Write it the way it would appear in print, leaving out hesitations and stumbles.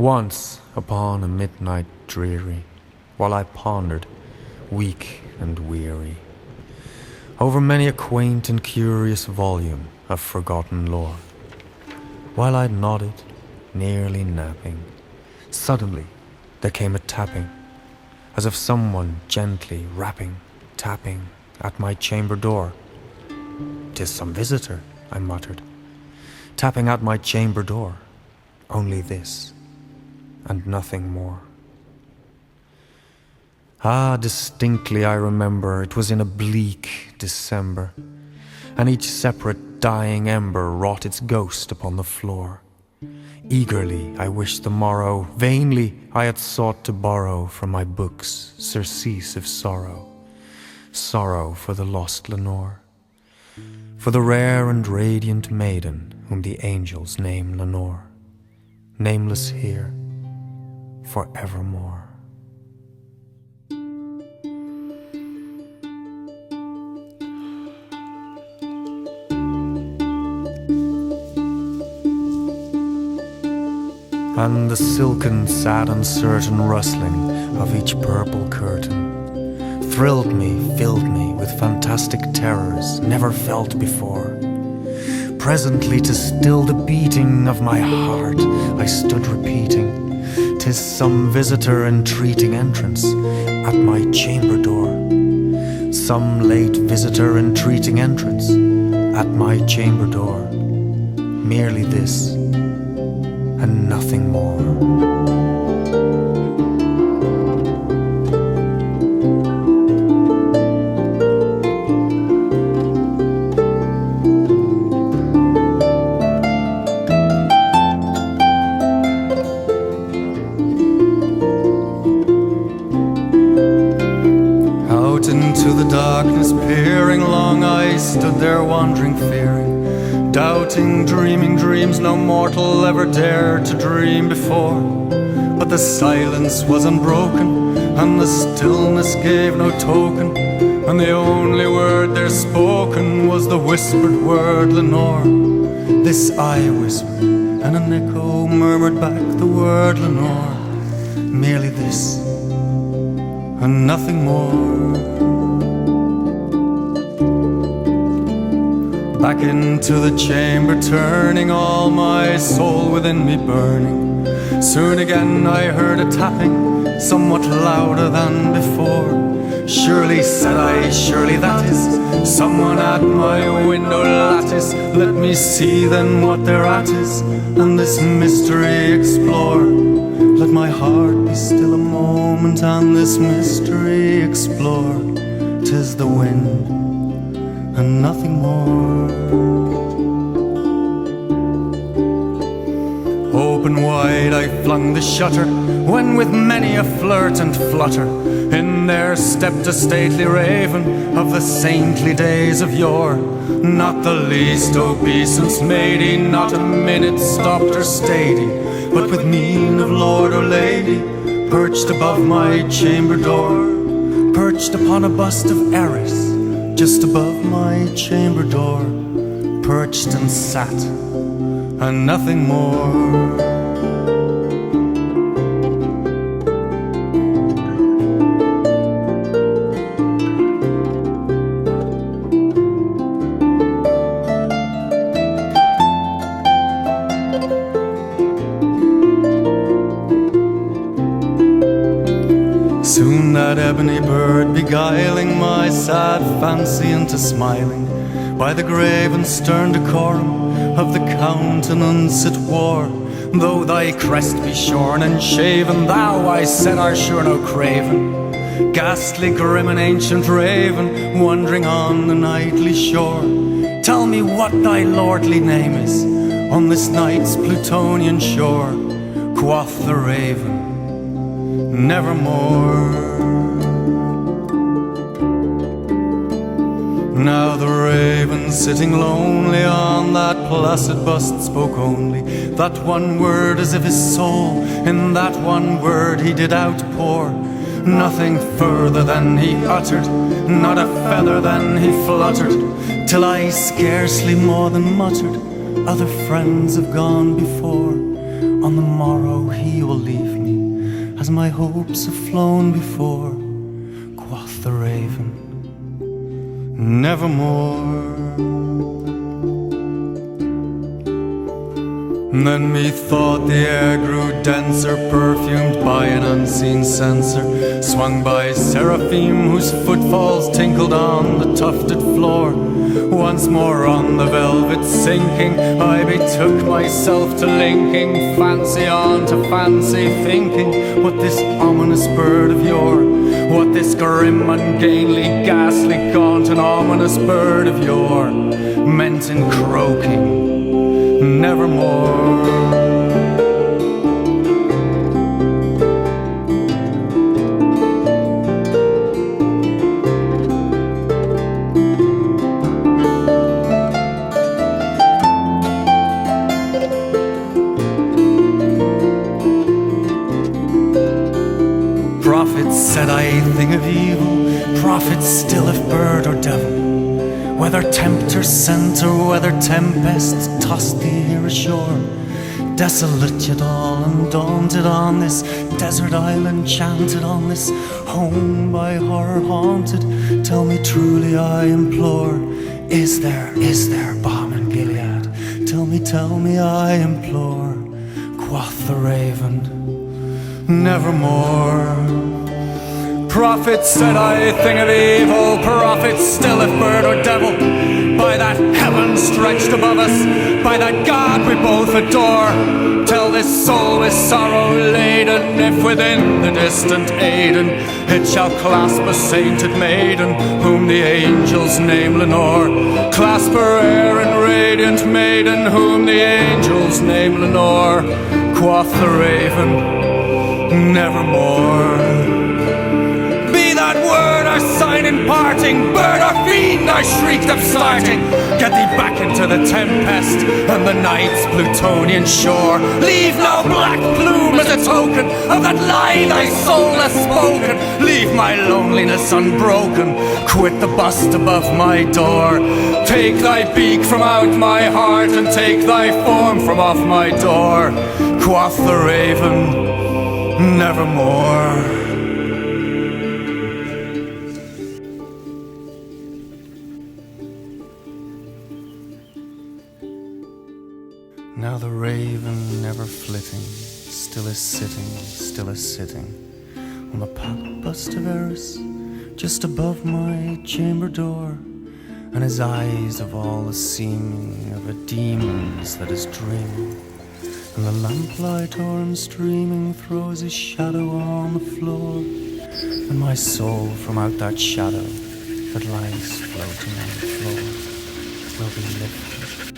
Once upon a midnight dreary, while I pondered, weak and weary, over many a quaint and curious volume of forgotten lore, while I nodded, nearly napping, suddenly there came a tapping, as of someone gently rapping, tapping at my chamber door. "'Tis some visitor," I muttered, "tapping at my chamber door, only this, and nothing more." Ah, distinctly I remember it was in a bleak December, and each separate dying ember wrought its ghost upon the floor. Eagerly I wished the morrow, vainly I had sought to borrow from my books surcease of sorrow, sorrow for the lost Lenore, for the rare and radiant maiden whom the angels name Lenore, nameless here for evermore. And the silken, sad, uncertain rustling of each purple curtain thrilled me, filled me with fantastic terrors never felt before. Presently, to still the beating of my heart, I stood repeating, "'Tis some visitor entreating entrance at my chamber door. Some late visitor entreating entrance at my chamber door. Merely this, and nothing more." Out into the darkness peering long, I stood there wandering, fearing, doubting, dreaming dreams no mortal ever dared to dream before. But the silence was unbroken, and the stillness gave no token, and the only word there spoken was the whispered word Lenore. This I whispered, and an echo murmured back the word Lenore. Merely this, and nothing more. Back into the chamber turning, all my soul within me burning. Soon again I heard a tapping, somewhat louder than before. "Surely," said I, "surely that is someone at my window lattice. Let me see then what thereat is, and this mystery explore. Let my heart be still a moment, and this mystery explore. 'Tis the wind, and nothing more." Open wide I flung the shutter, when with many a flirt and flutter in there stepped a stately raven of the saintly days of yore. Not the least obeisance made he, not a minute stopped or stayed he, but with mien of lord or lady perched above my chamber door, perched upon a bust of Eris just above my chamber door, perched and sat, and nothing more. Soon that ebony bird beguiling my sad fancy into smiling, by the grave and stern decorum of the countenance it wore. "Though thy crest be shorn and shaven, thou," I said, "art sure no craven, ghastly, grim and ancient raven, wandering on the nightly shore. Tell me what thy lordly name is on this night's Plutonian shore." Quoth the raven, "Nevermore." Now the raven sitting lonely on that placid bust spoke only that one word, as if his soul in that one word he did outpour. Nothing further than he uttered, not a feather than he fluttered, till I scarcely more than muttered, "Other friends have gone before." on the morrow he will leave me, as my hopes have flown before, quoth the raven, nevermore. Then methought the air grew denser, perfumed by an unseen censer, swung by seraphim whose footfalls tinkled on the tufted floor. Once more on the velvet sinking, I betook myself to linking fancy on to fancy, thinking what this ominous bird of yore, what this grim, ungainly, ghastly, gaunt and ominous bird of yore meant in croaking nevermore. Prophets said I a thing of evil, prophets still if bird or devil, whether tempter sent or whether tempests tossed thee here ashore, desolate yet all undaunted on this desert island, chanted on this home by horror haunted. Tell me truly, I implore, is there balm in Gilead? Tell me, I implore, quoth the raven, nevermore. Prophets said I a thing of evil, prophets still if bird or devil, by that heaven stretched above us, by that God we both adore. Tell this soul with sorrow laden, if within the distant Aidenn it shall clasp a sainted maiden, whom the angels name Lenore. Clasp her air and radiant maiden, whom the angels name Lenore. Quoth the raven, nevermore. That word our sign in parting, bird or fiend, I shrieked upstarting. Get thee back into the tempest and the night's Plutonian shore. Leave no black plume as a token of that lie thy soul has spoken. Leave my loneliness unbroken, quit the bust above my door. Take thy beak from out my heart and take thy form from off my door. Quoth the raven, nevermore. Now the raven, never flitting, still is sitting on the path bust of Eris, just above my chamber door, and his eyes have all the seeming of a demon's that is dreaming, and the lamplight o'er him streaming throws his shadow on the floor, and my soul from out that shadow that lies floating on the floor will be lifted